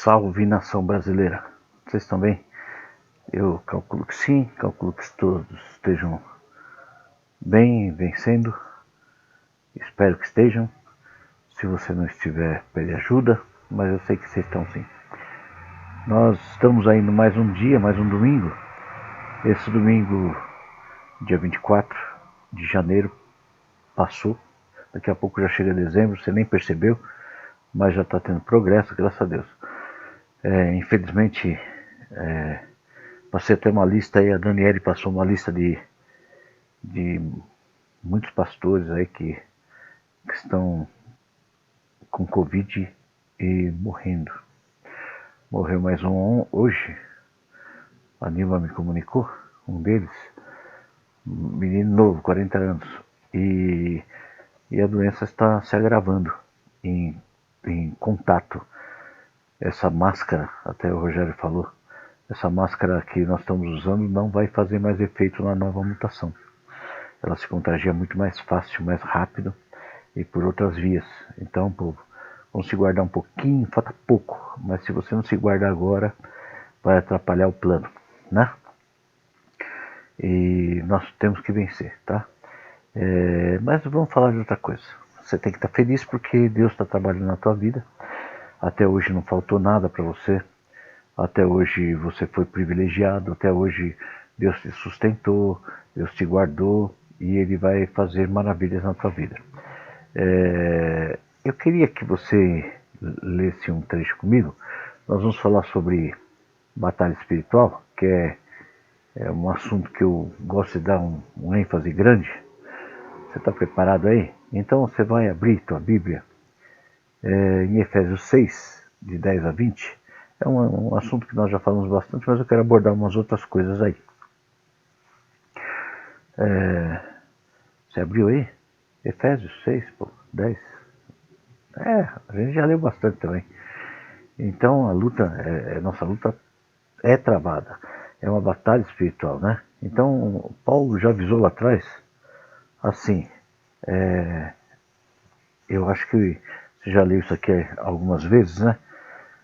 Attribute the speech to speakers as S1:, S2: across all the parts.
S1: Salve nação brasileira! Vocês estão bem? Eu calculo que sim, calculo que todos estejam bem, vencendo. Espero que estejam. Se você não estiver, pede ajuda, mas eu sei que vocês estão sim. Nós estamos aí no mais um dia, mais um domingo. Esse domingo, dia 24 de janeiro, passou. Daqui a pouco já chega dezembro, você nem percebeu, mas já está tendo progresso, graças a Deus. Infelizmente, passei até uma lista aí, a Daniele passou uma lista de muitos pastores aí que estão com Covid e morrendo. Morreu mais um hoje, a Nilma me comunicou, um deles, um menino novo, 40 anos, e a doença está se agravando em contato. Essa máscara, até o Rogério falou, essa máscara que nós estamos usando não vai fazer mais efeito na nova mutação. Ela se contagia muito mais fácil, mais rápido e por outras vias. Então, povo, vamos se guardar um pouquinho, falta pouco, mas se você não se guardar agora, vai atrapalhar o plano, né? E nós temos que vencer, tá? Mas vamos falar de outra coisa. Você tem que estar feliz porque Deus está trabalhando na tua vida. Até hoje não faltou nada para você. Até hoje você foi privilegiado. Até hoje Deus te sustentou, Deus te guardou e Ele vai fazer maravilhas na tua vida. Eu queria que você lesse um trecho comigo. Nós vamos falar sobre batalha espiritual, que é um assunto que eu gosto de dar um ênfase grande. Você está preparado aí? Então você vai abrir tua Bíblia em Efésios 6, de 10 a 20. É um assunto que nós já falamos bastante, mas eu quero abordar umas outras coisas aí. Você abriu aí? Efésios 6, 10. A gente já leu bastante também. Então a luta, nossa luta é travada. É uma batalha espiritual, né? Então Paulo já avisou lá atrás, assim, eu acho que você já leu isso aqui algumas vezes, né?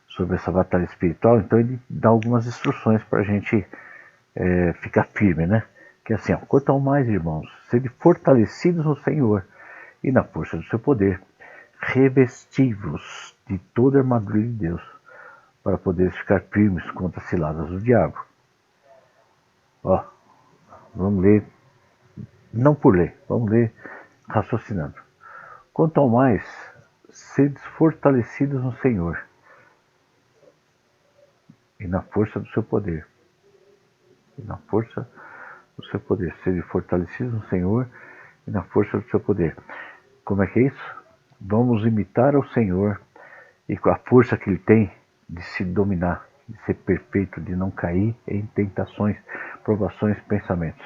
S1: Sobre essa batalha espiritual, então ele dá algumas instruções para a gente ficar firme, né? Que é assim, ó, quanto ao mais, irmãos, sede fortalecidos no Senhor e na força do seu poder, revesti-vos de toda a armadura de Deus, para poderes ficar firmes contra as ciladas do diabo. Ó, vamos ler, não por ler, vamos ler raciocinando. Quanto ao mais, sedes fortalecidos no Senhor e na força do seu poder. E na força do seu poder. Sede fortalecidos no Senhor e na força do seu poder. Como é que é isso? Vamos imitar o Senhor e com a força que Ele tem de se dominar, de ser perfeito, de não cair em tentações, provações, pensamentos.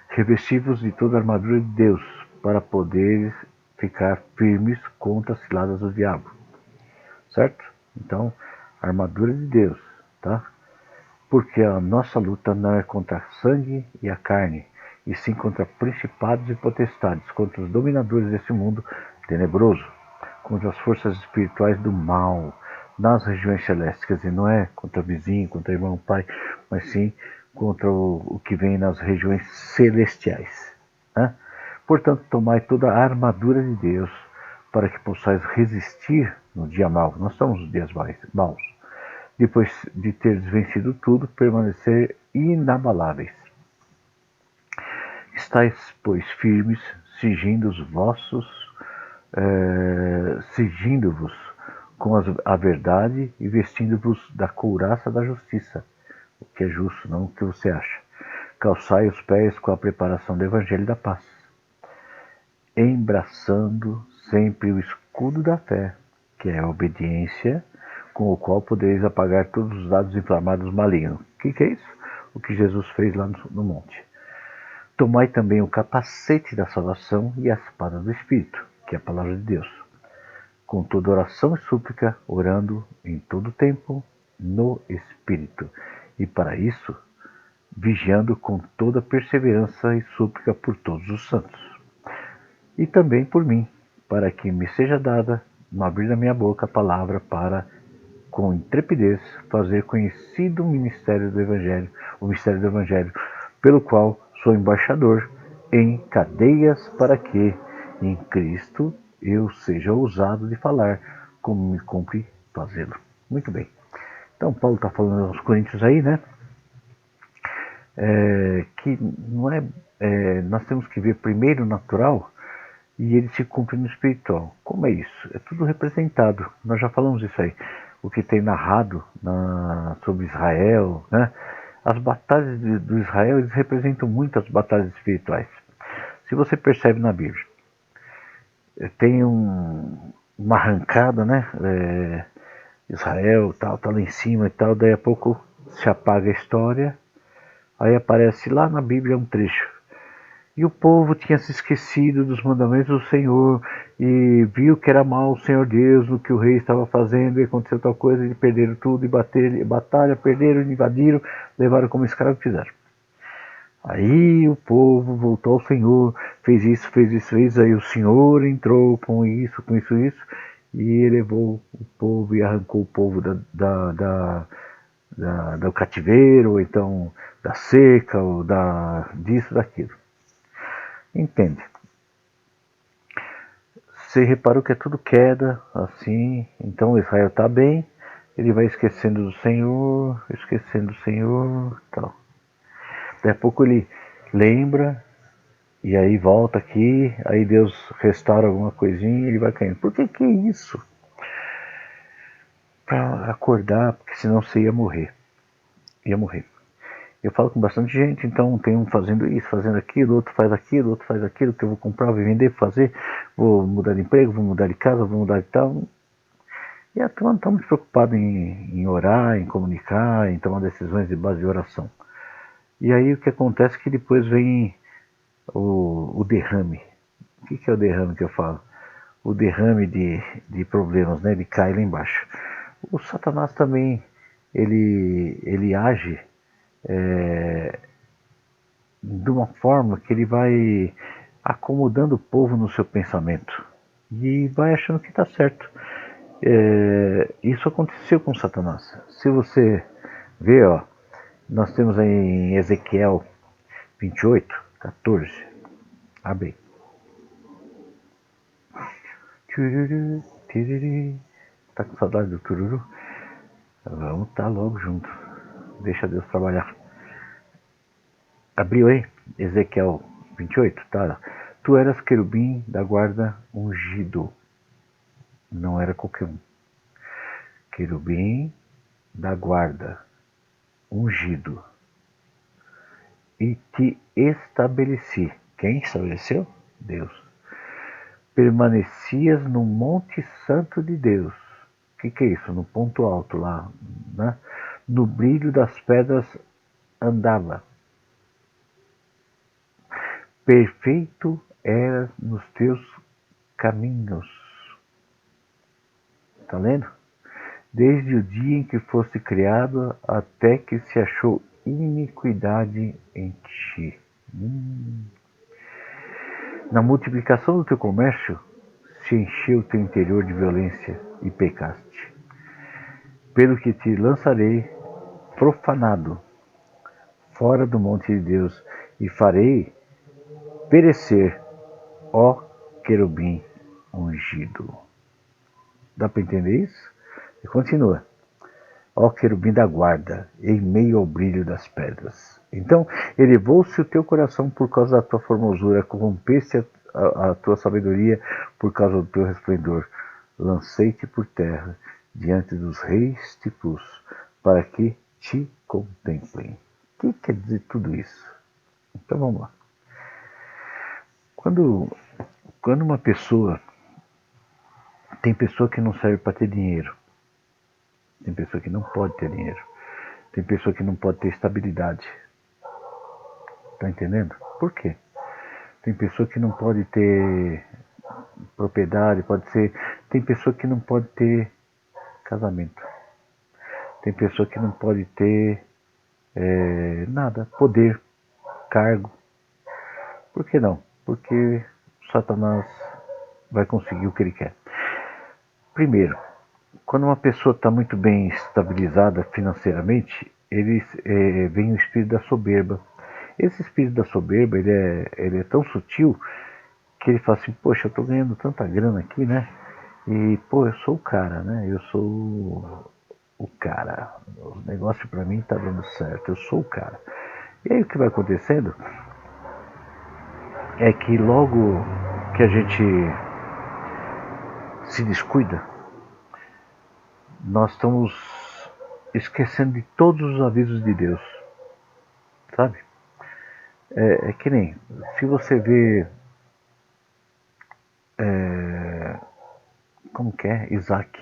S1: Revesti-vos de toda a armadura de Deus para poderes ficar firmes contra as ciladas do diabo. Certo? Então, armadura de Deus, tá? Porque a nossa luta não é contra a sangue e a carne, e sim contra principados e potestades, contra os dominadores desse mundo tenebroso, contra as forças espirituais do mal, nas regiões celestes, e não é contra vizinho, contra irmão, pai, mas sim contra o que vem nas regiões celestiais. Né? Portanto, tomai toda a armadura de Deus, para que possais resistir no dia mau. Nós estamos nos dias maus. Depois de teres vencido tudo, permanecer inabaláveis. Estais, pois, firmes, cingindo-vos com a verdade e vestindo-vos da couraça da justiça, o que é justo, não o que você acha. Calçai os pés com a preparação do evangelho da paz, embraçando sempre o escudo da fé, que é a obediência, com o qual podereis apagar todos os dados inflamados malignos. O que é isso? O que Jesus fez lá no monte. Tomai também o capacete da salvação e a espada do Espírito, que é a palavra de Deus, com toda oração e súplica, orando em todo tempo no Espírito. E para isso, vigiando com toda perseverança e súplica por todos os santos. E também por mim, para que me seja dada, no abrir da minha boca, a palavra para com intrepidez, fazer conhecido o ministério do Evangelho, o mistério do Evangelho, pelo qual sou embaixador em cadeias, para que em Cristo eu seja ousado de falar, como me cumpre fazê-lo. Muito bem. Então Paulo está falando aos Coríntios aí, né? Que não nós temos que ver primeiro o natural e ele se cumpre no espiritual. Como é isso? É tudo representado. Nós já falamos isso aí. O que tem narrado sobre Israel, né? As batalhas do Israel, eles representam muito as batalhas espirituais. Se você percebe na Bíblia, tem uma arrancada, né? Israel tal, tá lá em cima e tal, daí a pouco se apaga a história, aí aparece lá na Bíblia um trecho. E o povo tinha se esquecido dos mandamentos do Senhor e viu que era mal o Senhor Deus, no que o rei estava fazendo, e aconteceu tal coisa, e perderam tudo, e batalha, perderam, invadiram, levaram como escravo e fizeram. Aí o povo voltou ao Senhor, fez isso, aí o Senhor entrou com isso, e levou o povo e arrancou o povo do cativeiro, ou então da seca, ou disso, daquilo. Entende? Você reparou que é tudo queda, assim, então Israel está bem, ele vai esquecendo do Senhor, tal. Daqui a pouco ele lembra, e aí volta aqui, aí Deus restaura alguma coisinha e ele vai caindo. Por que é isso? Para acordar, porque senão você ia morrer. Eu falo com bastante gente, então tem um fazendo isso, fazendo aquilo, outro faz aquilo, que eu vou comprar, vou vender, fazer, vou mudar de emprego, vou mudar de casa, vou mudar de tal. E a turma não está muito preocupada em orar, em comunicar, em tomar decisões de base de oração. E aí o que acontece é que depois vem o derrame. O que é o derrame que eu falo? O derrame de problemas, né? Ele cai lá embaixo. O Satanás também, ele age de uma forma que ele vai acomodando o povo no seu pensamento e vai achando que está certo. Isso aconteceu com Satanás. Se você ver, ó, nós temos aí em Ezequiel 28, 14. Abre aí. Tururu, tururu. Tá com saudade do tururu? Vamos estar logo junto. Deixa Deus trabalhar. Abriu aí? Ezequiel 28, tá? Tu eras querubim da guarda ungido. Não era qualquer um. Querubim da guarda ungido. E te estabeleci. Quem estabeleceu? Deus. Permanecias no monte santo de Deus. O que é isso? No ponto alto lá, né? No brilho das pedras andava. Perfeito eras nos teus caminhos. Está lendo? Desde o dia em que foste criado até que se achou iniquidade em ti. Na multiplicação do teu comércio se encheu o teu interior de violência e pecaste. Pelo que te lançarei profanado fora do monte de Deus e farei perecer, ó querubim ungido. Dá para entender isso? E continua. Ó querubim da guarda, em meio ao brilho das pedras. Então, elevou-se o teu coração por causa da tua formosura, corrompeste a tua sabedoria por causa do teu resplendor. Lancei-te por terra, diante dos reis te pus, para que te contemplem. O que quer dizer tudo isso? Então vamos lá. Quando uma pessoa... Tem pessoa que não serve para ter dinheiro. Tem pessoa que não pode ter dinheiro. Tem pessoa que não pode ter estabilidade. Tá entendendo? Por quê? Tem pessoa que não pode ter propriedade, tem pessoa que não pode ter casamento. Tem pessoa que não pode ter nada, poder, cargo. Por que não? Porque Satanás vai conseguir o que ele quer. Primeiro, Quando uma pessoa está muito bem estabilizada financeiramente, vem o espírito da soberba. Esse espírito da soberba, ele é tão sutil que ele fala assim, poxa, eu estou ganhando tanta grana aqui, né? E, pô, eu sou o cara, né? Eu sou o cara. O negócio para mim tá dando certo, eu sou o cara. E aí o que vai acontecendo é que logo que a gente se descuida, nós estamos esquecendo de todos os avisos de Deus, sabe? É que nem, se você vê, como que é, Isaac,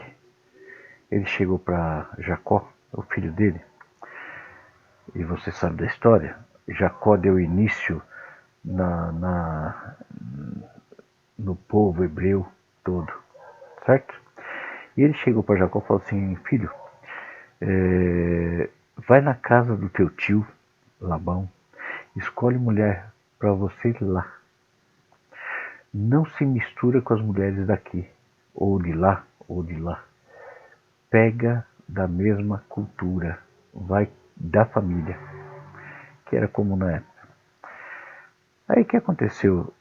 S1: ele chegou para Jacó, o filho dele, e você sabe da história, Jacó deu início na, na, no povo hebreu todo, certo? E ele chegou para Jacó e falou assim, filho, vai na casa do teu tio, Labão, escolhe mulher para você ir lá. Não se mistura com as mulheres daqui, ou de lá, ou de lá. Pega da mesma cultura, vai da família, que era comum na época. Aí o que aconteceu?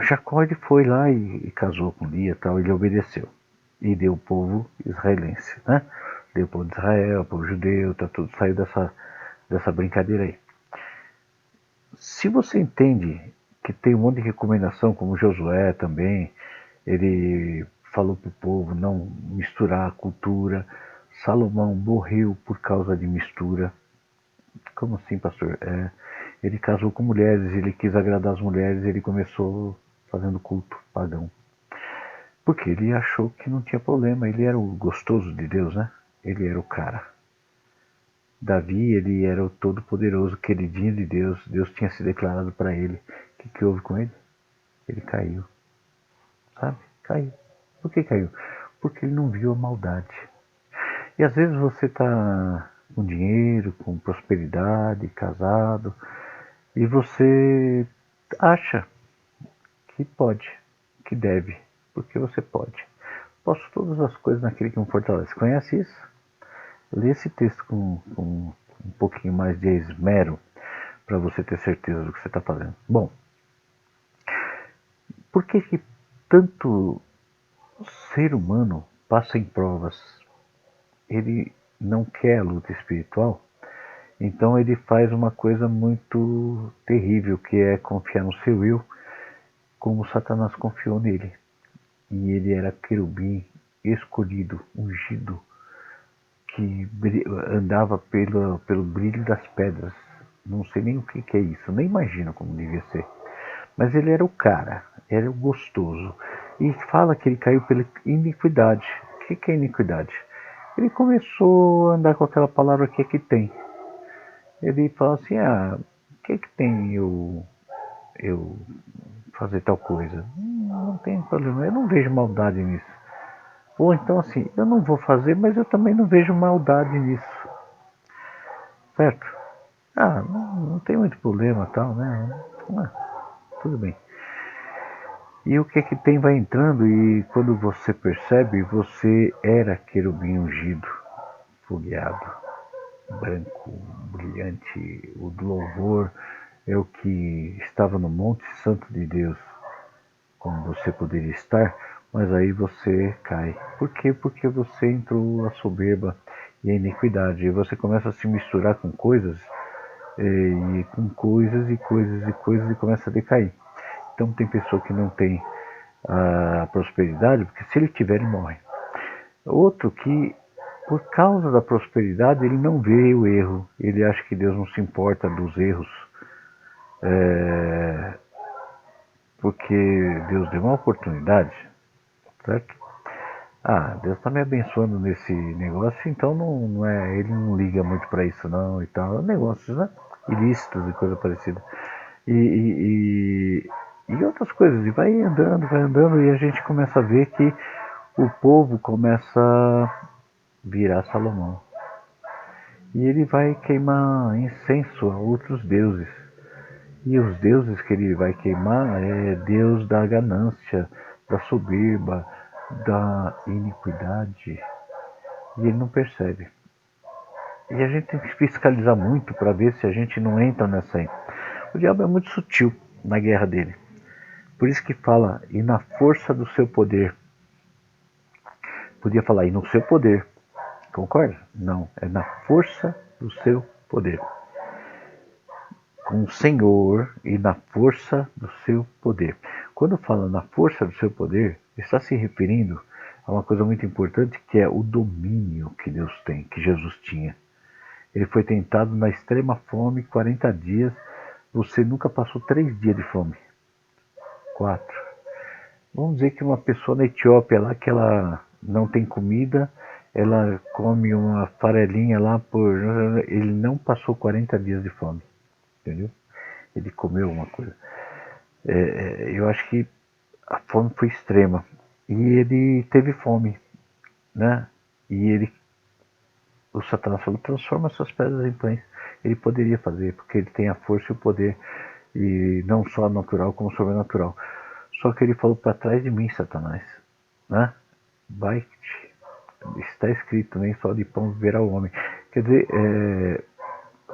S1: Jacó ele foi lá e casou com Lia e tal, ele obedeceu. E deu o povo israelense, né? Deu o povo de Israel, o povo judeu, tá tudo, saiu dessa brincadeira aí. Se você entende que tem um monte de recomendação, como Josué também, ele falou para o povo não misturar a cultura. Salomão morreu por causa de mistura. Como assim, pastor? Ele casou com mulheres, ele quis agradar as mulheres, ele começou fazendo culto pagão. Porque ele achou que não tinha problema, ele era o gostoso de Deus, né? Ele era o cara. Davi, ele era o todo-poderoso, queridinho de Deus. Deus tinha se declarado para ele. O que houve com ele? Ele caiu, sabe? Caiu. Por que caiu? Porque ele não viu a maldade. E às vezes você está com dinheiro, com prosperidade, casado, e você acha que pode, que deve, porque você pode. Posso todas as coisas naquele que me fortalece. Conhece isso? Lê esse texto com um pouquinho mais de esmero para você ter certeza do que você está fazendo. Bom, por que tanto ser humano passa em provas? Ele não quer a luta espiritual, então ele faz uma coisa muito terrível, que é confiar no seu eu, como Satanás confiou nele. E ele era querubim, escolhido, ungido, que andava pelo brilho das pedras. Não sei nem o que é isso, nem imagino como devia ser. Mas ele era o cara, era o gostoso. E fala que ele caiu pela iniquidade. O que é iniquidade? Ele começou a andar com aquela palavra que tem. Ele fala assim, o que tem eu fazer tal coisa? Não tem problema, eu não vejo maldade nisso. Ou então assim, eu não vou fazer, mas eu também não vejo maldade nisso. Certo? Não tem muito problema tal, né? Tudo bem. E o que tem vai entrando e quando você percebe, você era querubim ungido, fogueado, branco, brilhante, o louvor é o que estava no Monte Santo de Deus, como você poderia estar, mas aí você cai. Por quê? Porque você entrou a soberba e a iniquidade, e você começa a se misturar com coisas, e com coisas e coisas e coisas, e começa a decair. Então tem pessoa que não tem a prosperidade, porque se ele tiver, ele morre. Outro que, por causa da prosperidade, ele não vê o erro, ele acha que Deus não se importa dos erros, porque Deus deu uma oportunidade, certo? Deus está me abençoando nesse negócio, então não é, ele não liga muito para isso não e tal, negócios, né? Ilícitos e coisa parecida. E outras coisas, e vai andando, e a gente começa a ver que o povo começa a virar Salomão. E ele vai queimar incenso a outros deuses. E os deuses que ele vai queimar é Deus da ganância, da soberba, da iniquidade. e ele não percebe. E a gente tem que fiscalizar muito para ver se a gente não entra nessa aí. O diabo é muito sutil na guerra dele. Por isso que fala, e na força do seu poder. Podia falar, e no seu poder. Concorda? Não, é na força do seu poder. Com o Senhor e na força do seu poder. Quando fala na força do seu poder, está se referindo a uma coisa muito importante, que é o domínio que Deus tem, que Jesus tinha. Ele foi tentado na extrema fome, 40 dias. Você nunca passou 3 dias de fome. 4. Vamos dizer que uma pessoa na Etiópia lá, que ela não tem comida, ela come uma farelinha lá por... Ele não passou 40 dias de fome. Entendeu? Ele comeu uma coisa. Eu acho que a fome foi extrema. E ele teve fome, né? E o Satanás falou, transforma essas pedras em pães. Ele poderia fazer, porque ele tem a força e o poder, e não só natural como sobrenatural. Só que ele falou, para trás de mim, Satanás, né? Vai-te, está escrito, nem só de pão viverá o homem. Quer dizer,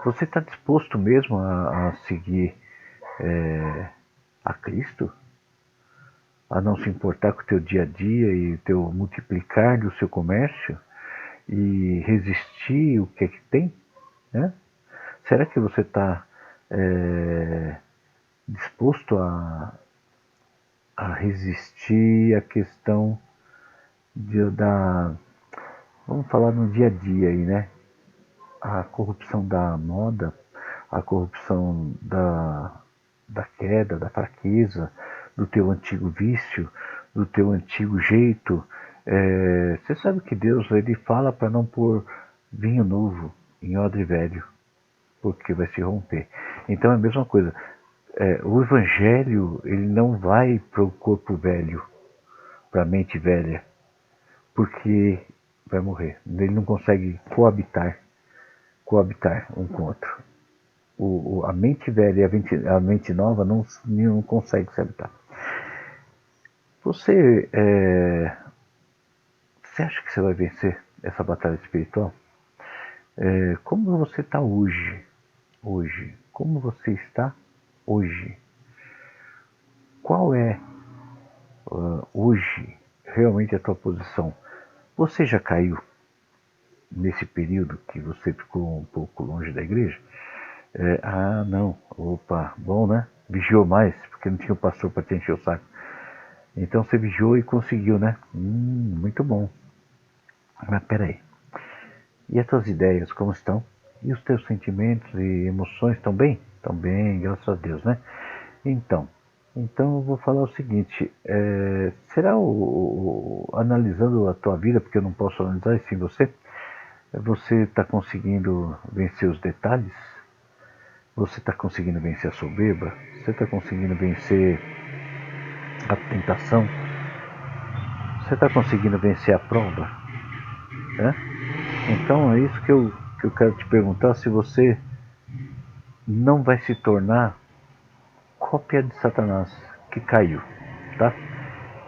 S1: você está disposto mesmo a seguir a Cristo? A não se importar com o teu dia a dia e o teu multiplicar do seu comércio? E resistir o que é que tem? Né? Será que você está disposto a resistir a questão da... Vamos falar no dia a dia aí, né? A corrupção da moda, a corrupção da queda, da fraqueza, do teu antigo vício, do teu antigo jeito. Você sabe que Deus ele fala para não pôr vinho novo em odre velho, porque vai se romper. Então é a mesma coisa. O evangelho ele não vai para o corpo velho, para a mente velha, porque vai morrer. Ele não consegue coabitar um com o outro. A mente velha e a mente nova não conseguem se habitar. Você acha que você vai vencer essa batalha espiritual? Como você está hoje? Hoje? Como você está hoje? Qual é hoje realmente a tua posição? Você já caiu nesse período que você ficou um pouco longe da igreja? Não. Opa, bom, né? Vigiou mais, porque não tinha o pastor para te encher o saco. Então você vigiou e conseguiu, né? Muito bom. Mas peraí. E as tuas ideias, como estão? E os teus sentimentos e emoções estão bem? Estão bem, graças a Deus, né? Então eu vou falar o seguinte, será analisando a tua vida, porque eu não posso analisar, e sim você está conseguindo vencer os detalhes? Você está conseguindo vencer a soberba? Você está conseguindo vencer a tentação? Você está conseguindo vencer a prova? Então é isso que eu quero te perguntar, se você não vai se tornar cópia de Satanás que caiu, tá?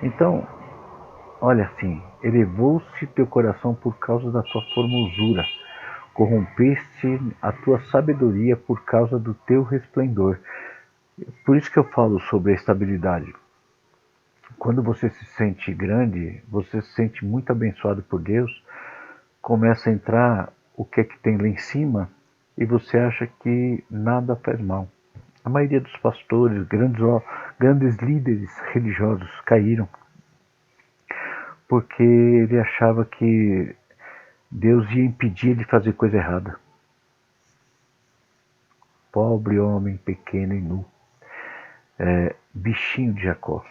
S1: Então, olha assim, elevou-se teu coração por causa da tua formosura, corrompeste a tua sabedoria por causa do teu resplendor. Por isso que eu falo sobre a estabilidade. Quando você se sente grande, você se sente muito abençoado por Deus, começa a entrar o que é que tem lá em cima e você acha que nada faz mal. A maioria dos pastores, grandes líderes religiosos caíram porque ele achava que Deus ia impedir ele de fazer coisa errada. Pobre homem, pequeno e nu. Bichinho de Jacó.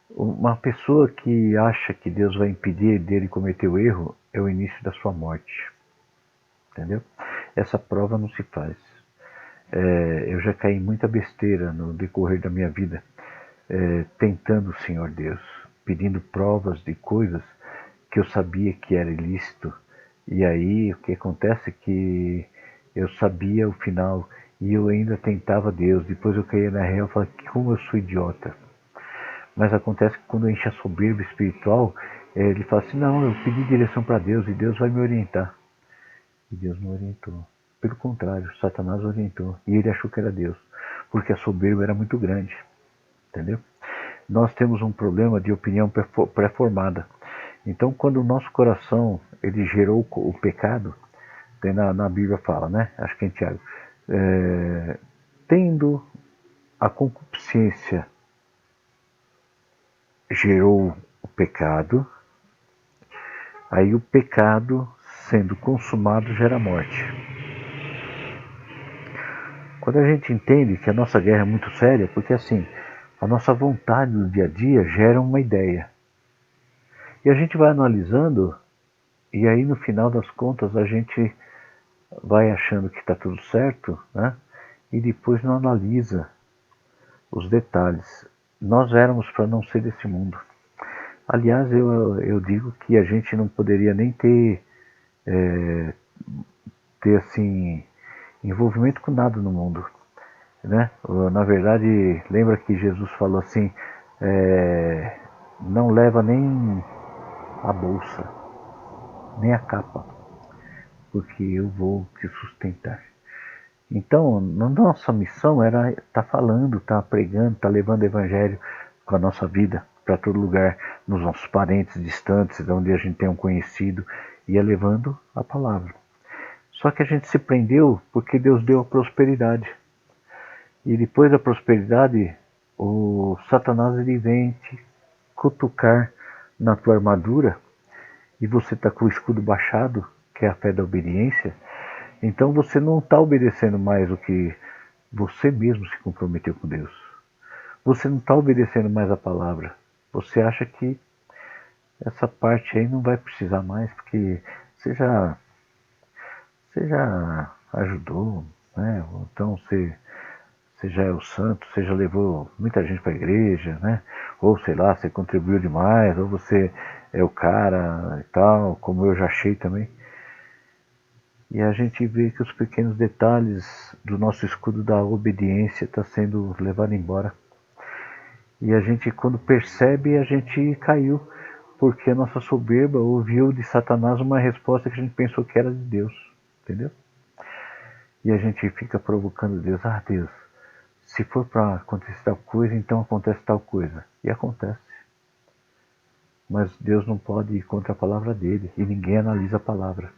S1: Uma pessoa que acha que Deus vai impedir dele cometer o erro é o início da sua morte. Entendeu? Essa prova não se faz. Eu já caí em muita besteira no decorrer da minha vida, tentando o Senhor Deus, pedindo provas de coisas que eu sabia que era ilícito. E aí o que acontece é que eu sabia o final e eu ainda tentava Deus. Depois eu caía na real e falava, como eu sou idiota. Mas acontece que quando enche a soberba espiritual, Ele fala assim, não, eu pedi direção para Deus e Deus vai me orientar. E Deus não orientou. Pelo contrário, Satanás orientou. E ele achou que era Deus, porque a soberba era muito grande. Entendeu? Nós temos um problema de opinião pré-formada. Então, quando o nosso coração ele gerou o pecado, tem na Bíblia fala, né? Acho que é em Tiago, tendo a concupiscência gerou o pecado, aí o pecado sendo consumado gera morte. Quando a gente entende que a nossa guerra é muito séria, porque assim, a nossa vontade do dia a dia gera uma ideia. E a gente vai analisando, e aí no final das contas a gente vai achando que está tudo certo, né? E depois não analisa os detalhes. Nós éramos para não ser desse mundo. Aliás, eu digo que a gente não poderia nem ter assim, envolvimento com nada no mundo. Né? Na verdade, lembra que Jesus falou assim, não leva nem a bolsa, nem a capa, porque eu vou te sustentar. Então, a nossa missão era estar falando, estar pregando, estar levando o evangelho com a nossa vida para todo lugar, nos nossos parentes distantes, onde a gente tem um conhecido, ia levando a palavra. Só que a gente se prendeu porque Deus deu a prosperidade. E depois da prosperidade, o Satanás ele vem te cutucar na tua armadura e você está com o escudo baixado, que é a fé da obediência. Então você não está obedecendo mais o que você mesmo se comprometeu com Deus. Você não está obedecendo mais a palavra. Você acha que essa parte aí não vai precisar mais, porque você já ajudou, né? Então você já é o santo, você já levou muita gente para a igreja, né? Ou sei lá, você contribuiu demais, ou você é o cara e tal, como eu já achei também. E a gente vê que os pequenos detalhes do nosso escudo da obediência está sendo levado embora. E a gente, quando percebe, a gente caiu, porque a nossa soberba ouviu de Satanás uma resposta que a gente pensou que era de Deus, entendeu? E a gente fica provocando Deus, Deus, se for para acontecer tal coisa, então acontece tal coisa. E acontece. Mas Deus não pode ir contra a palavra dele, e ninguém analisa a palavra.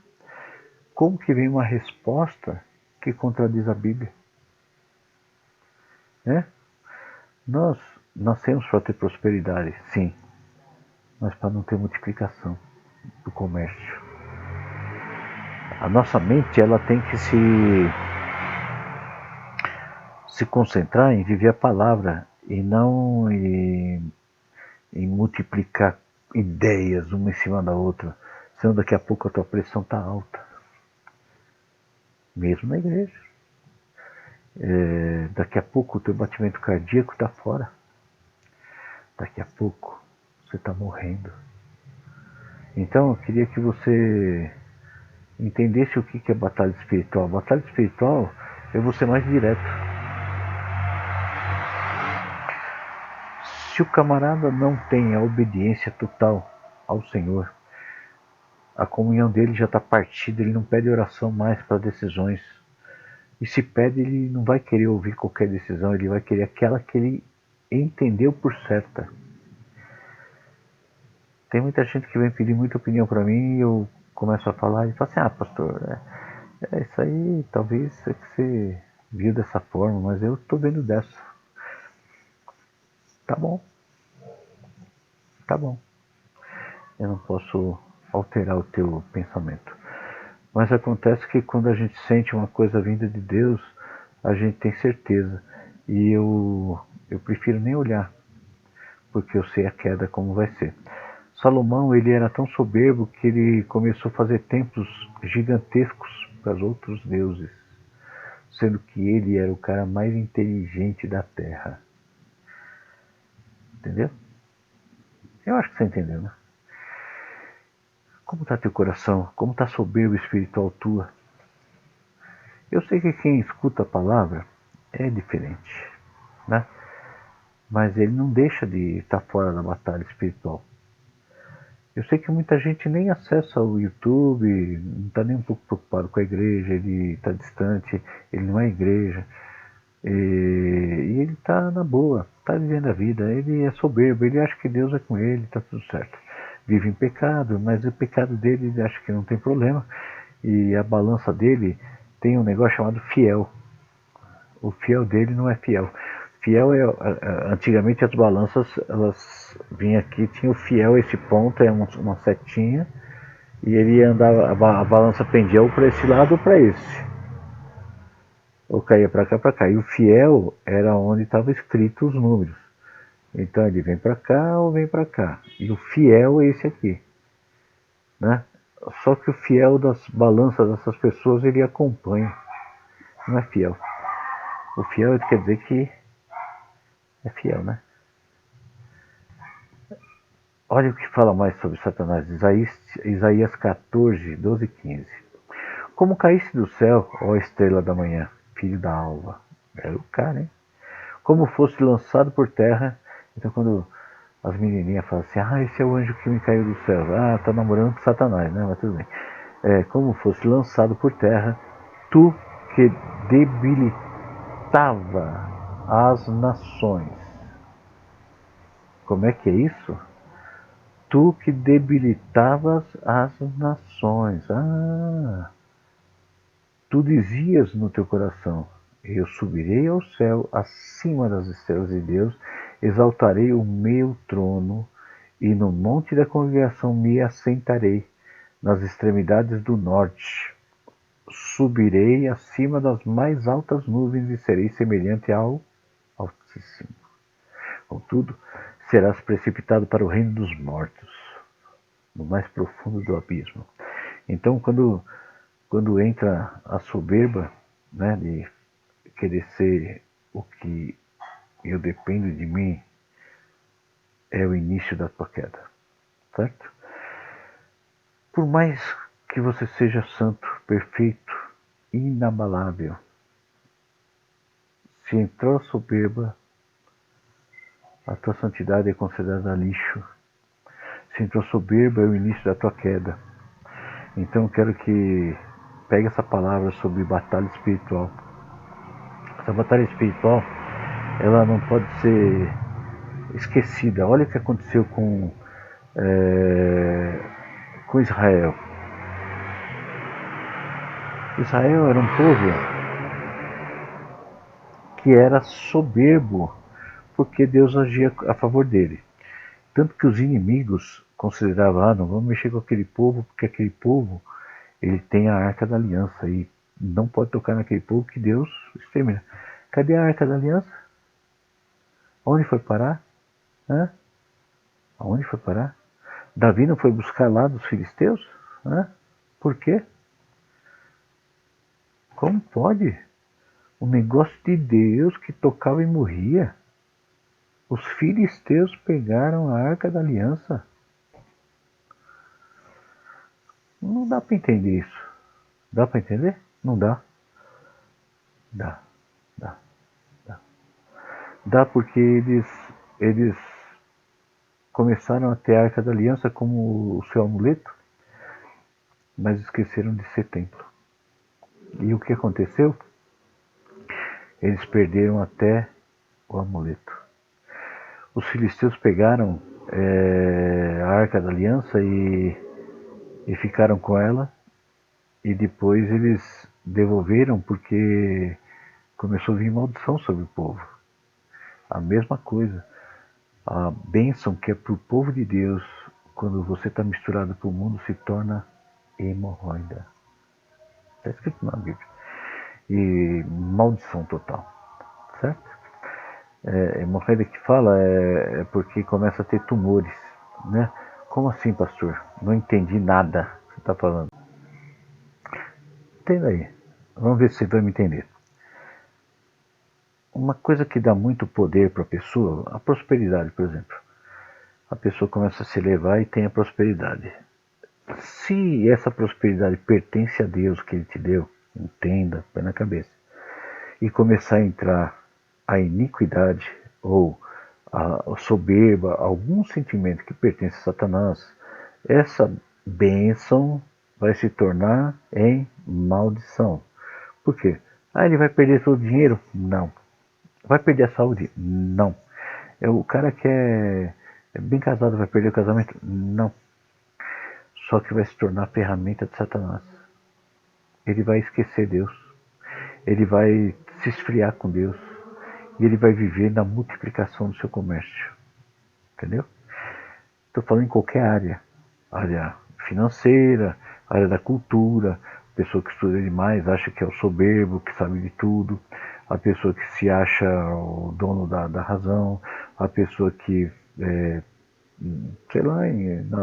S1: Como que vem uma resposta que contradiz a Bíblia? Né? Nós nascemos para ter prosperidade, sim, mas para não ter multiplicação do comércio. A nossa mente ela tem que se concentrar em viver a palavra e não em multiplicar ideias uma em cima da outra, senão daqui a pouco a tua pressão está alta. Mesmo na igreja. Daqui a pouco o teu batimento cardíaco está fora. Daqui a pouco você está morrendo. Então eu queria que você entendesse o que é batalha espiritual. Batalha espiritual é você mais direto. Se o camarada não tem a obediência total ao Senhor, a comunhão dele já está partida, ele não pede oração mais para decisões. E se pede, ele não vai querer ouvir qualquer decisão, ele vai querer aquela que ele entendeu por certa. Tem muita gente que vem pedir muita opinião para mim e eu começo a falar e falo assim, pastor, isso aí talvez é que você viu dessa forma, mas eu estou vendo dessa. Tá bom. Tá bom. Eu não posso alterar o teu pensamento. Mas acontece que quando a gente sente uma coisa vinda de Deus, a gente tem certeza. E eu prefiro nem olhar, porque eu sei a queda como vai ser. Salomão ele era tão soberbo que ele começou a fazer templos gigantescos para os outros deuses, sendo que ele era o cara mais inteligente da terra. Entendeu? Eu acho que você entendeu, né? Como está teu coração? Como está a soberba espiritual tua? Eu sei que quem escuta a palavra é diferente, né? Mas ele não deixa de estar fora da batalha espiritual. Eu sei que muita gente nem acessa o YouTube, não está nem um pouco preocupado com a igreja, ele está distante, ele não é igreja. E ele está na boa, está vivendo a vida, ele é soberbo, ele acha que Deus é com ele, está tudo certo. Vive em pecado, mas o pecado dele ele acha que não tem problema. E a balança dele tem um negócio chamado fiel. O fiel dele não é fiel. Fiel é. Antigamente as balanças, elas vinham aqui, tinha o fiel, esse ponto é uma setinha, e ele andava, a balança pendia ou para esse lado ou para esse. Ou caía para cá, para cá. E o fiel era onde estava escrito os números. Então ele vem para cá ou vem para cá. E o fiel é esse aqui, né? Só que o fiel das balanças dessas pessoas ele acompanha, não é fiel. O fiel quer dizer que é fiel, né? Olha o que fala mais sobre Satanás. Isaías 14, 12 e 15. Como caísse do céu, ó estrela da manhã, filho da alva. Era o cara, hein? Como fosse lançado por terra. Então quando as menininhas falam assim, esse é o anjo que me caiu do céu. Tá namorando com Satanás, né? Mas tudo bem. Como fosse lançado por terra, tu que debilitava as nações. Como é que é isso? Tu que debilitavas as nações. Tu dizias no teu coração, eu subirei ao céu, acima das estrelas de Deus, exaltarei o meu trono, e no monte da congregação me assentarei, nas extremidades do norte. Subirei acima das mais altas nuvens e serei semelhante ao Altíssimo. Contudo, serás precipitado para o reino dos mortos, no mais profundo do abismo. Então, quando entra a soberba, né, de querer ser o que eu dependo de mim, é o início da tua queda, certo? Por mais que você seja santo, perfeito, inabalável, se entrou a soberba, a tua santidade é considerada lixo. Se entrou a soberba, é o início da tua queda. Então eu quero que pegue essa palavra sobre batalha espiritual. Essa batalha espiritual, ela não pode ser esquecida. Olha o que aconteceu com Israel. Israel era um povo que era soberbo, porque Deus agia a favor dele. Tanto que os inimigos consideravam, não vamos mexer com aquele povo, porque aquele povo ele tem a Arca da Aliança e não pode tocar naquele povo que Deus extermina. Cadê a Arca da Aliança? Onde foi parar? Aonde foi parar? Davi não foi buscar lá dos filisteus? Por quê? Como pode? Um negócio de Deus que tocava e morria. Os filisteus pegaram a Arca da Aliança. Não dá para entender isso. Dá para entender? Não dá. Dá. Dá porque eles começaram a ter a Arca da Aliança como o seu amuleto, mas esqueceram de ser templo. E o que aconteceu? Eles perderam até o amuleto. Os filisteus pegaram a Arca da Aliança e ficaram com ela, e depois eles devolveram porque começou a vir maldição sobre o povo. A mesma coisa. A bênção que é para o povo de Deus, quando você está misturado com o mundo, se torna hemorroida. Está escrito na Bíblia. E maldição total. Certo? Hemorroida que fala é porque começa a ter tumores. Né? Como assim, pastor? Não entendi nada que você está falando. Entenda aí. Vamos ver se você vai me entender. Uma coisa que dá muito poder para a pessoa, a prosperidade, por exemplo. A pessoa começa a se elevar e tem a prosperidade. Se essa prosperidade pertence a Deus que Ele te deu, entenda, põe na cabeça, e começar a entrar a iniquidade ou a soberba, algum sentimento que pertence a Satanás, essa bênção vai se tornar em maldição. Por quê? Ah, ele vai perder todo o dinheiro? Não. Vai perder a saúde? Não. O cara que é bem casado vai perder o casamento? Não. Só que vai se tornar ferramenta de Satanás. Ele vai esquecer Deus. Ele vai se esfriar com Deus. E ele vai viver na multiplicação do seu comércio. Entendeu? Estou falando em qualquer área. Área financeira, área da cultura, pessoa que estuda demais, acha que é o soberbo, que sabe de tudo, a pessoa que se acha o dono da razão, a pessoa que, sei lá,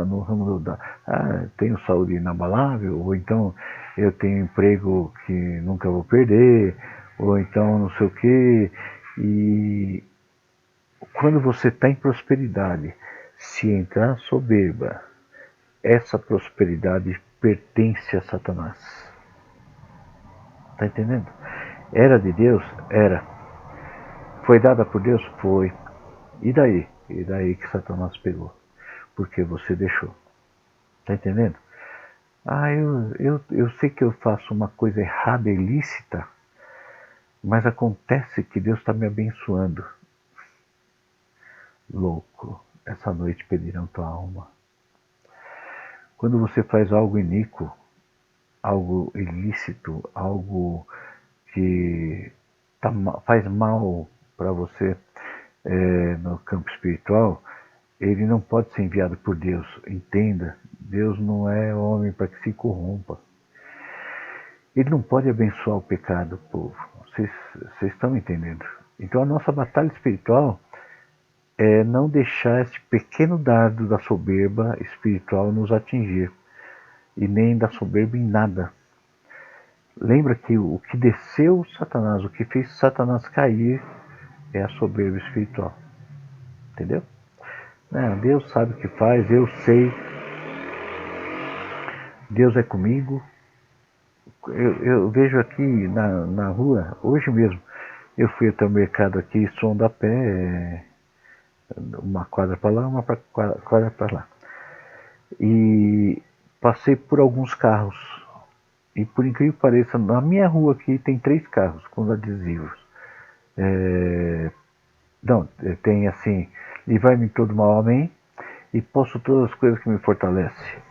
S1: no ramo tenho saúde inabalável, ou então eu tenho emprego que nunca vou perder, ou então não sei o quê. E quando você está em prosperidade, se entrar soberba, essa prosperidade pertence a Satanás. Está entendendo? Era de Deus? Era. Foi dada por Deus? Foi. E daí? E daí que Satanás pegou? Porque você deixou. Está entendendo? Ah, eu sei que eu faço uma coisa errada, ilícita, mas acontece que Deus está me abençoando. Louco, essa noite pedirão tua alma. Quando você faz algo iníquo, algo ilícito, algo que faz mal para você no campo espiritual, ele não pode ser enviado por Deus. Entenda, Deus não é homem para que se corrompa. Ele não pode abençoar o pecado, povo. Vocês estão entendendo? Então a nossa batalha espiritual é não deixar esse pequeno dardo da soberba espiritual nos atingir. E nem da soberba em nada. Lembra que o que desceu Satanás, o que fez Satanás cair é a soberba espiritual. Entendeu? Deus sabe o que faz, eu sei. Deus é comigo. Eu vejo aqui na rua, hoje mesmo, eu fui até o mercado aqui, som a pé, uma quadra para lá, uma quadra para lá. E passei por alguns carros. E por incrível que pareça, na minha rua aqui tem 3 carros com adesivos. Não, tem assim, livrai-me de todo mal, amém, e posso todas as coisas que me fortalecem.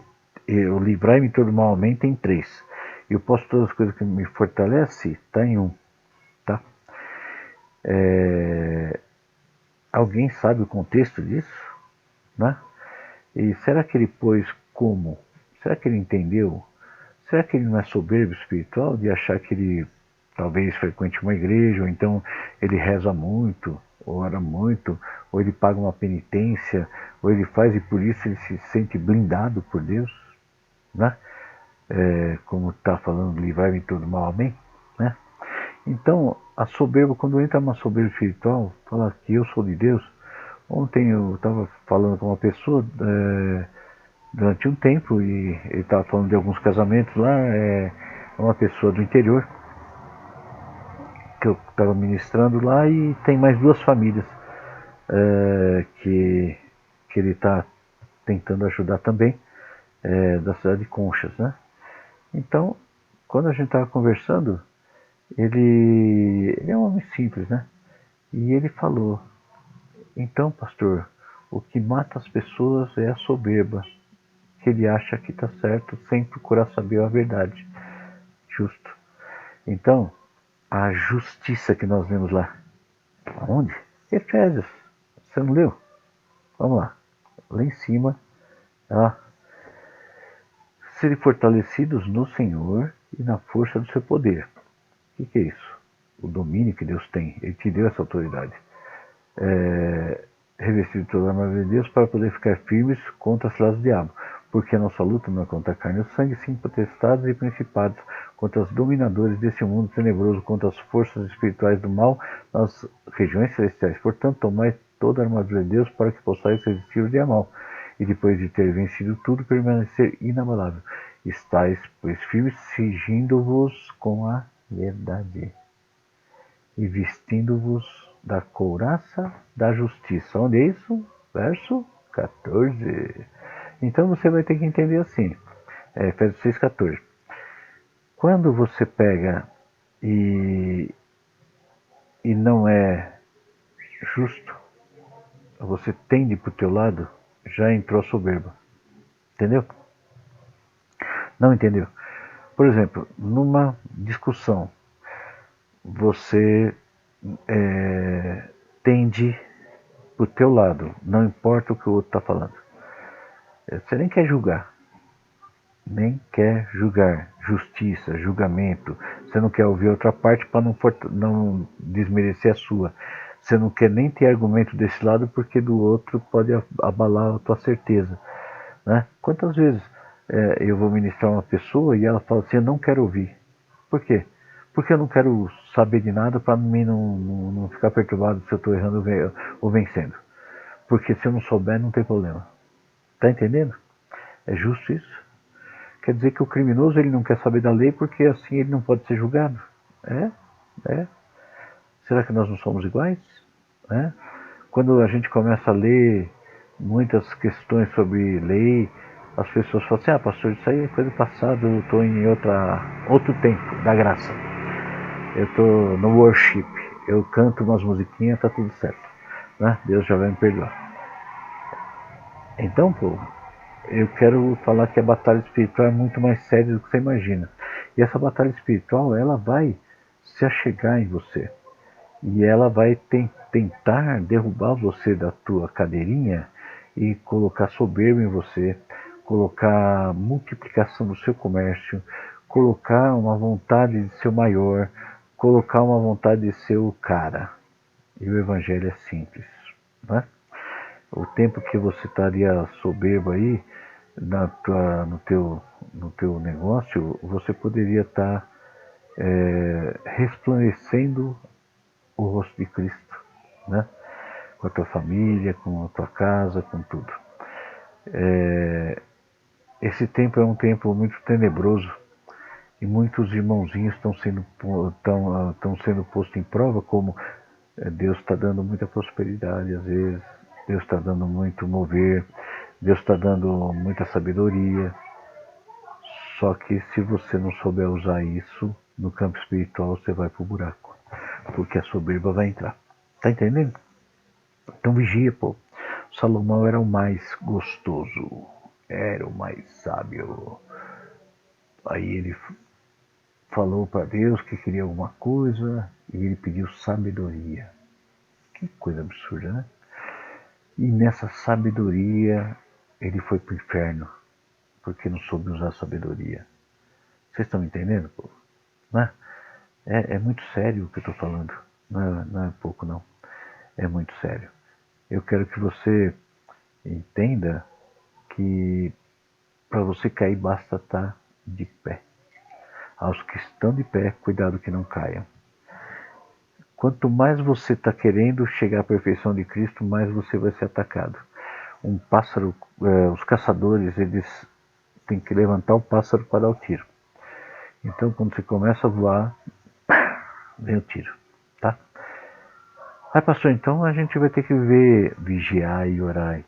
S1: O livrai-me de todo mal, amém, tem 3. Eu posso todas as coisas que me fortalecem, está em 1. Tá? Alguém sabe o contexto disso? Né? E será que ele pôs como? Será que ele entendeu? Será que ele não é soberbo espiritual de achar que ele talvez frequente uma igreja, ou então ele reza muito, ou ora muito, ou ele paga uma penitência, ou ele faz e por isso ele se sente blindado por Deus, né? Como está falando, livrai-me de todo mal, amém? Né? Então, a soberba, quando entra uma soberba espiritual, fala que eu sou de Deus. Ontem eu estava falando com uma pessoa durante um tempo e ele estava falando de alguns casamentos lá, uma pessoa do interior que eu estava ministrando lá e tem mais 2 famílias que ele está tentando ajudar também, da cidade de Conchas, né? Então, quando a gente estava conversando, ele é um homem simples, né? E ele falou, então, pastor, o que mata as pessoas é a soberba, que ele acha que está certo sem procurar saber a verdade. Justo. Então, a justiça que nós vemos lá. Aonde? Efésios. Você não leu? Vamos lá. Lá em cima. Serem fortalecidos no Senhor e na força do seu poder. O que é isso? O domínio que Deus tem. Ele te deu essa autoridade. Revestido de toda a armadura de Deus para poder ficar firmes contra as ciladas do diabo. Porque a nossa luta não é contra a carne e o sangue, sim potestades e principados, contra os dominadores desse mundo tenebroso, contra as forças espirituais do mal nas regiões celestiais. Portanto, tomai toda a armadura de Deus para que possais resistir ao dia mal. E depois de ter vencido tudo, permanecer inabalável. Estais, pois, firmes, cingindo-vos com a verdade e vestindo-vos da couraça da justiça. Onde é isso? Verso 14. Então você vai ter que entender assim, Efésios 6,14. Quando você pega e não é justo, você tende para o teu lado, já entrou a soberba. Entendeu? Não entendeu? Por exemplo, numa discussão, você tende para o teu lado, não importa o que o outro está falando. Você nem quer julgar. Nem quer julgar. Justiça, julgamento. Você não quer ouvir outra parte para não desmerecer a sua. Você não quer nem ter argumento desse lado porque do outro pode abalar a tua certeza. Né? Quantas vezes eu vou ministrar uma pessoa e ela fala assim, eu não quero ouvir. Por quê? Porque eu não quero saber de nada para mim não ficar perturbado se eu estou errando ou vencendo. Porque se eu não souber, não tem problema. Tá entendendo? É justo isso? Quer dizer que o criminoso ele não quer saber da lei porque assim ele não pode ser julgado? É. Será que nós não somos iguais? É. Quando a gente começa a ler muitas questões sobre lei, as pessoas falam assim, pastor, isso aí é coisa passada, eu estou em outro tempo da graça. Eu estou no worship, eu canto umas musiquinhas, está tudo certo. Né? Deus já vai me perdoar. Então, povo, eu quero falar que a batalha espiritual é muito mais séria do que você imagina. E essa batalha espiritual, ela vai se achegar em você. E ela vai tentar derrubar você da tua cadeirinha e colocar soberba em você, colocar multiplicação do seu comércio, colocar uma vontade de ser o maior, colocar uma vontade de ser o cara. E o evangelho é simples, né? O tempo que você estaria soberbo aí no teu negócio, você poderia estar resplandecendo o rosto de Cristo, né? Com a tua família, com a tua casa, com tudo. Esse tempo é um tempo muito tenebroso e muitos irmãozinhos estão sendo postos em prova, como Deus está dando muita prosperidade às vezes, Deus está dando muito mover, Deus está dando muita sabedoria. Só que se você não souber usar isso no campo espiritual, você vai pro buraco, porque a soberba vai entrar. Tá entendendo? Então vigia, pô. Salomão era o mais gostoso, era o mais sábio. Aí ele falou para Deus que queria alguma coisa e ele pediu sabedoria. Que coisa absurda, né? E nessa sabedoria ele foi pro inferno, porque não soube usar a sabedoria. Vocês estão entendendo, pô? Né? É muito sério o que eu estou falando. Não é pouco, não. É muito sério. Eu quero que você entenda que para você cair basta estar de pé. Aos que estão de pé, cuidado que não caiam. Quanto mais você está querendo chegar à perfeição de Cristo, mais você vai ser atacado. Um pássaro, os caçadores, eles têm que levantar o pássaro para dar o tiro. Então, quando você começa a voar, vem o tiro, tá? Aí, pastor, então a gente vai ter que vigiar e orar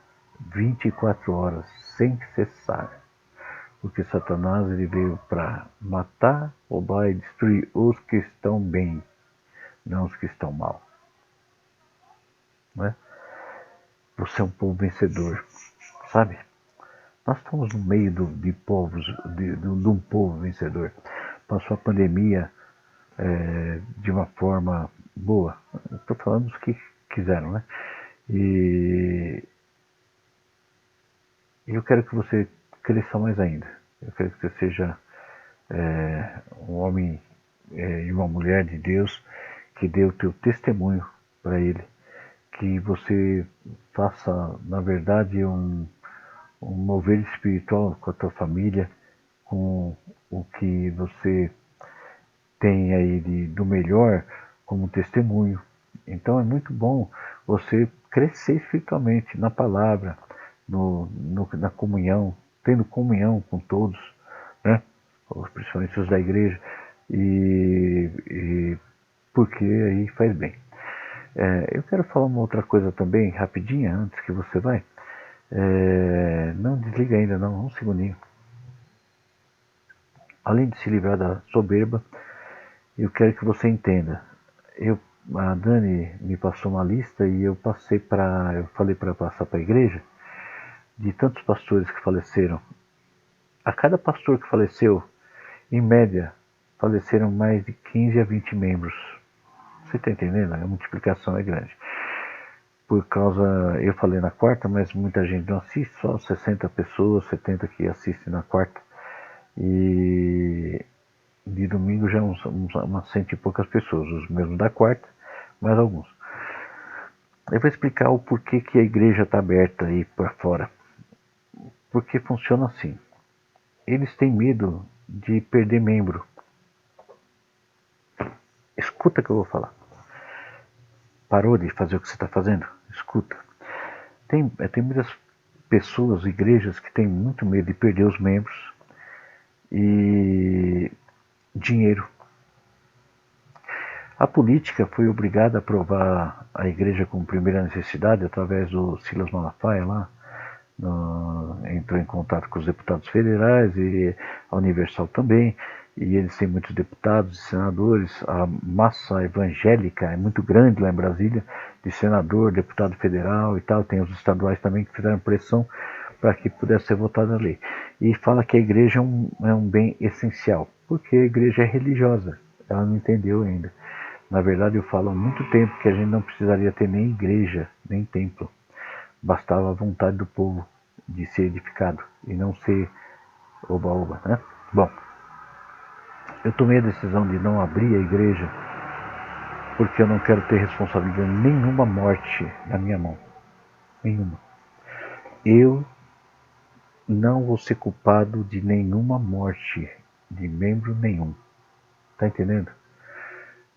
S1: 24 horas, sem cessar. Porque Satanás ele veio para matar, roubar e destruir os que estão bem, não os que estão mal. Né? Você é um povo vencedor, sabe? Nós estamos no meio de povos, de um povo vencedor. Passou a pandemia de uma forma boa. Estou falando dos que quiseram, né? E eu quero que você cresça mais ainda. Eu quero que você seja um homem e uma mulher de Deus que dê o teu testemunho para Ele. Que você faça, na verdade, um mover espiritual com a tua família, com o que você tem aí do melhor como testemunho. Então é muito bom você crescer espiritualmente na palavra, na comunhão, tendo comunhão com todos, né? Principalmente os da igreja, e porque aí faz bem. Eu quero falar uma outra coisa também, rapidinha, antes que você vai. Não desliga ainda não, um segundinho. Além de se livrar da soberba, eu quero que você entenda. A Dani me passou uma lista e eu falei para passar para a igreja de tantos pastores que faleceram. A cada pastor que faleceu, em média, faleceram mais de 15 a 20 membros. Você está entendendo? A multiplicação é grande. Por causa, eu falei na quarta, mas muita gente não assiste, só 60 pessoas, 70 que assistem na quarta. E de domingo já umas 100 e poucas pessoas, os mesmos da quarta, mais alguns. Eu vou explicar o porquê que a igreja está aberta aí para fora. Porque funciona assim. Eles têm medo de perder membro. Escuta o que eu vou falar. Parou de fazer o que você está fazendo? Escuta. Tem muitas pessoas, igrejas, que têm muito medo de perder os membros e dinheiro. A política foi obrigada a aprovar a igreja como primeira necessidade através do Silas Malafaia lá. Entrou em contato com os deputados federais e a Universal também, e eles têm muitos deputados e senadores. A massa evangélica é muito grande lá em Brasília, de senador, deputado federal e tal. Tem os estaduais também que fizeram pressão para que pudesse ser votada a lei. E fala que a igreja é um bem essencial, porque a igreja é religiosa. Ela não entendeu ainda. Na verdade, eu falo há muito tempo que a gente não precisaria ter nem igreja, nem templo. Bastava a vontade do povo de ser edificado e não ser oba-oba, né? Bom, eu tomei a decisão de não abrir a igreja porque eu não quero ter responsabilidade nenhuma morte na minha mão. Nenhuma. Eu não vou ser culpado de nenhuma morte de membro nenhum. Tá entendendo?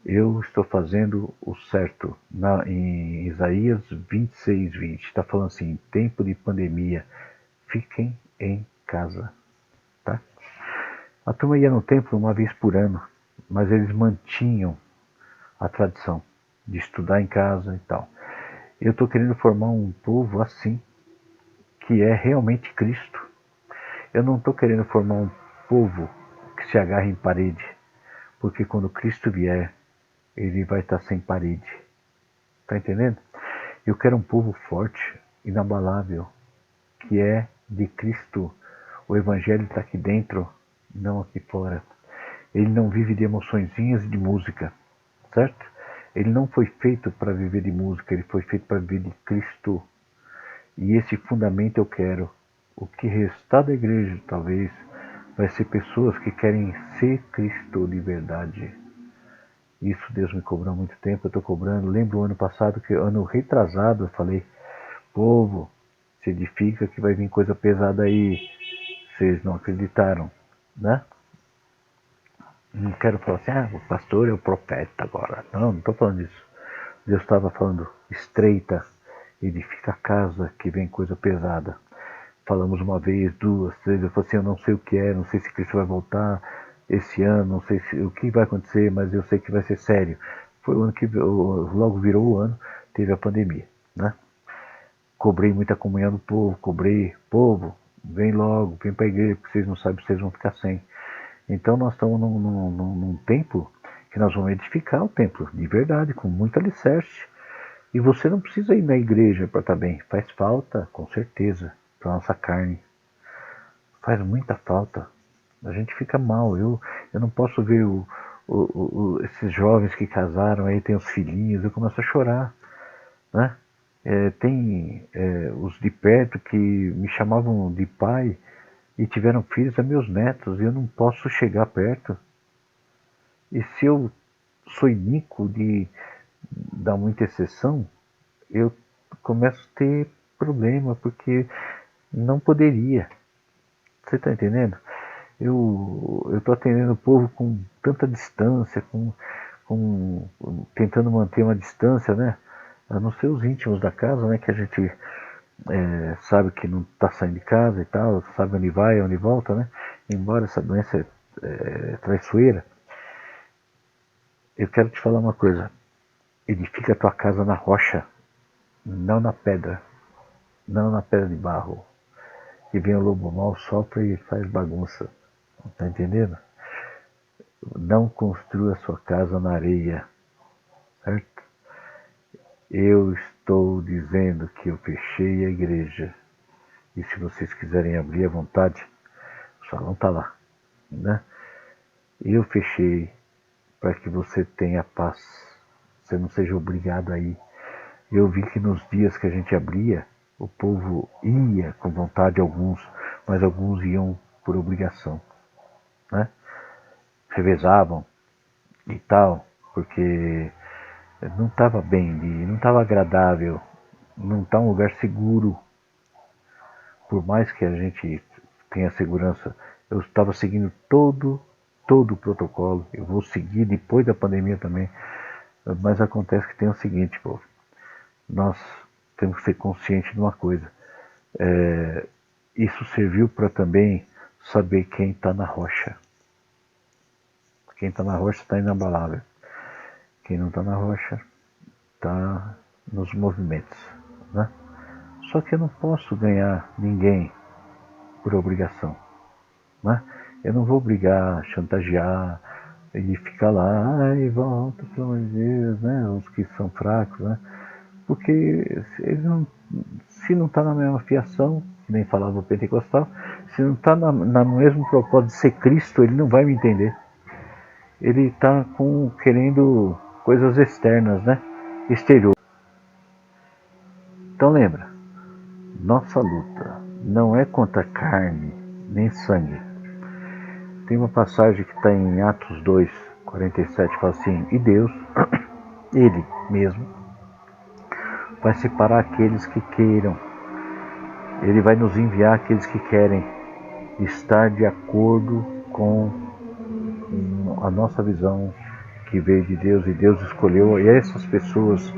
S1: Eu estou fazendo o certo. Em Isaías 26:20 está falando assim: em tempo de pandemia, fiquem em casa. Tá? A turma ia no templo uma vez por ano, mas eles mantinham a tradição de estudar em casa e tal. Eu estou querendo formar um povo assim, que é realmente Cristo. Eu não estou querendo formar um povo que se agarre em parede, porque quando Cristo vier, ele vai estar sem parede. Tá entendendo? Eu quero um povo forte, inabalável, que é de Cristo. O Evangelho está aqui dentro, não aqui fora. Ele não vive de emoçõezinhas e de música, certo? Ele não foi feito para viver de música, ele foi feito para viver de Cristo. E esse fundamento eu quero. O que restar da igreja, talvez, vai ser pessoas que querem ser Cristo de verdade. Isso Deus me cobrou há muito tempo, eu estou cobrando. Lembro o ano passado, que ano retrasado, eu falei: povo, se edifica que vai vir coisa pesada aí. Vocês não acreditaram, né? Não quero falar assim, o pastor é o profeta agora. Não estou falando disso. Deus estava falando: estreita, edifica a casa que vem coisa pesada. Falamos uma vez, duas, três, eu falei assim: eu não sei o que é, não sei se Cristo vai voltar esse ano, não sei o que vai acontecer, mas eu sei que vai ser sério. Foi o ano que logo virou o ano, teve a pandemia, né? Cobrei muita comunhão do povo, povo, vem logo, vem para a igreja, porque vocês não sabem se vocês vão ficar sem. Então nós estamos num tempo que nós vamos edificar o templo, de verdade, com muito alicerce. E você não precisa ir na igreja para estar bem. Faz falta, com certeza, para a nossa carne. Faz muita falta. A gente fica mal. Eu não posso ver esses jovens que casaram, aí tem os filhinhos, eu começo a chorar, né? Tem os de perto que me chamavam de pai e tiveram filhos a meus netos, e eu não posso chegar perto. E se eu sou iníquo de dar muita exceção, eu começo a ter problema, porque não poderia. Você está entendendo? Eu estou atendendo o povo com tanta distância, tentando manter uma distância, né? A não ser os íntimos da casa, né? Que a gente sabe que não está saindo de casa e tal, sabe onde vai, onde volta, né? Embora essa doença é traiçoeira, eu quero te falar uma coisa: edifica a tua casa na rocha, não na pedra. não na pedra de barro. Que vem o lobo mau, sopra e faz bagunça. Tá entendendo? Não construa sua casa na areia, certo? Eu estou dizendo que eu fechei a igreja. E se vocês quiserem abrir à vontade, o salão está lá, né? Eu fechei para que você tenha paz. Você não seja obrigado a ir. Eu vi que nos dias que a gente abria, o povo ia com vontade, alguns, mas alguns iam por obrigação, né? Revezavam e tal, porque não estava bem ali, não estava agradável, não está um lugar seguro. Por mais que a gente tenha segurança, eu estava seguindo todo o protocolo. Eu vou seguir depois da pandemia também. Mas acontece que tem o seguinte, povo. Nós temos que ser conscientes de uma coisa. Isso serviu para também saber quem está na rocha. Quem está na rocha está inabalável. Quem não está na rocha está nos movimentos, né? Só que eu não posso ganhar ninguém por obrigação, né? Eu não vou obrigar, chantagear e ficar lá, ai, volta, pelo amor de Deus, né? Os que são fracos, né? Porque se não está na mesma fiação, que nem falava o pentecostal, se não está no mesmo propósito de ser Cristo, ele não vai me entender. Ele está querendo coisas externas, né? Exterior. Então lembra, nossa luta não é contra carne nem sangue. Tem uma passagem que está em Atos 2, 47, fala assim, e Deus, Ele mesmo, vai separar aqueles que queiram. Ele vai nos enviar aqueles que querem estar de acordo com a nossa visão que veio de Deus e Deus escolheu e essas pessoas,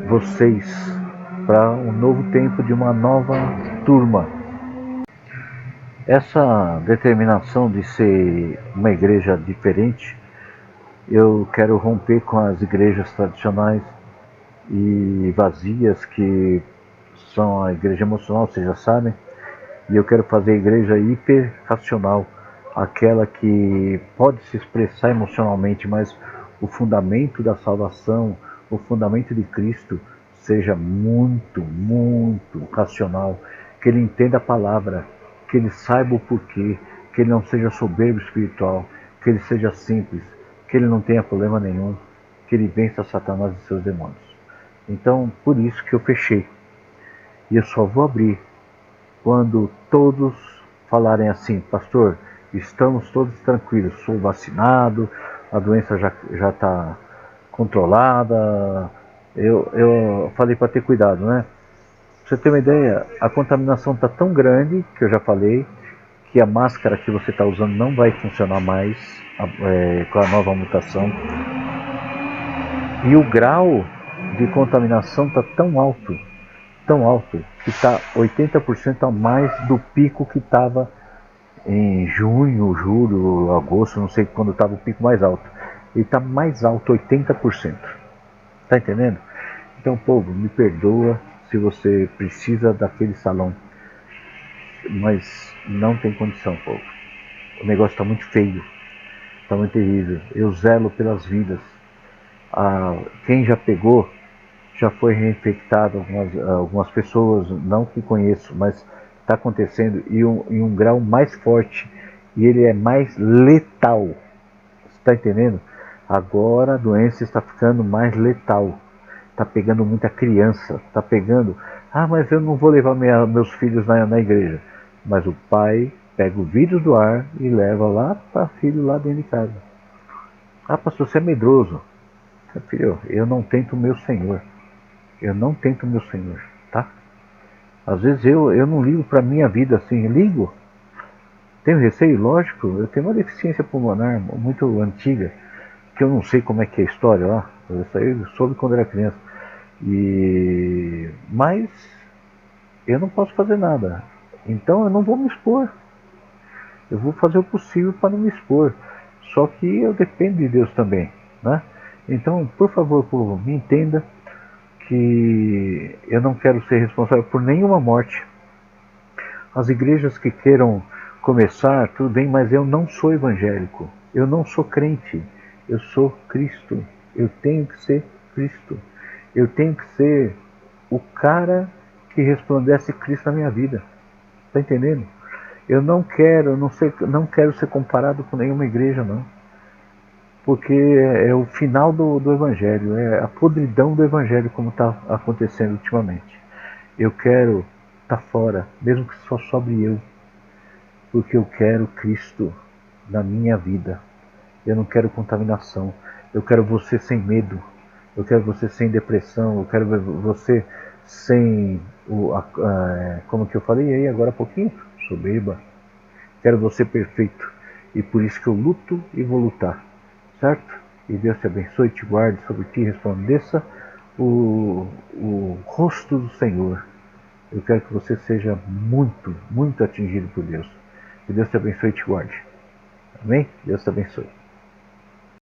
S1: vocês, para um novo tempo de uma nova turma. Essa determinação de ser uma igreja diferente, eu quero romper com as igrejas tradicionais e vazias que são a igreja emocional, vocês já sabem, e eu quero fazer a igreja hiperracional, aquela que pode se expressar emocionalmente, mas o fundamento da salvação, o fundamento de Cristo seja muito racional, que ele entenda a palavra, que ele saiba o porquê, que ele não seja soberbo espiritual, que ele seja simples, que ele não tenha problema nenhum, que ele vença Satanás e seus demônios. Então, por isso que eu fechei. E eu só vou abrir quando todos falarem assim, pastor, estamos todos tranquilos, sou vacinado, a doença já está controlada. Eu falei para ter cuidado, né? Pra você ter uma ideia, a contaminação está tão grande, que eu já falei, que a máscara que você está usando não vai funcionar mais com a nova mutação. E o grau de contaminação está tão alto, que está 80% a mais do pico que estava em junho, julho, agosto, não sei quando estava o pico mais alto. Ele está mais alto, 80%. Tá entendendo? Então, povo, me perdoa se você precisa daquele salão, mas não tem condição, povo. O negócio está muito feio, está muito terrível. Eu zelo pelas vidas. Quem já pegou, já foi reinfectado, algumas pessoas, não que conheço, mas está acontecendo em um grau mais forte e ele é mais letal. Você está entendendo? Agora a doença está ficando mais letal. Está pegando muita criança, está pegando. Ah, mas eu não vou levar meus filhos na igreja. Mas o pai pega o vírus do ar e leva lá para filho lá dentro de casa. Ah, pastor, você é medroso. Filho, eu não tento o meu Senhor. Eu não tento o meu Senhor, tá? Às vezes eu não ligo para a minha vida assim, ligo. Tenho receio, lógico, eu tenho uma deficiência pulmonar muito antiga, que eu não sei como é que é a história lá. Isso aí eu soube quando era criança. Mas eu não posso fazer nada. Então eu não vou me expor. Eu vou fazer o possível para não me expor. Só que eu dependo de Deus também, né? Então, por favor, povo, me entenda que eu não quero ser responsável por nenhuma morte. As igrejas que queiram começar, tudo bem, mas eu não sou evangélico. Eu não sou crente. Eu sou Cristo. Eu tenho que ser Cristo. Eu tenho que ser o cara que resplandece Cristo na minha vida. Está entendendo? Eu não quero ser comparado com nenhuma igreja, não. Porque é o final do Evangelho, é a podridão do Evangelho como está acontecendo ultimamente. Eu quero estar fora, mesmo que só sobre eu, porque eu quero Cristo na minha vida. Eu não quero contaminação. Eu quero você sem medo. Eu quero você sem depressão. Eu quero você sem como que eu falei aí agora há pouquinho? Soberba. Quero você perfeito. E por isso que eu luto e vou lutar. Certo? E Deus te abençoe, te guarde, sobre ti resplandeça o rosto do Senhor. Eu quero que você seja muito, muito atingido por Deus. Que Deus te abençoe e te guarde. Amém? Deus te abençoe.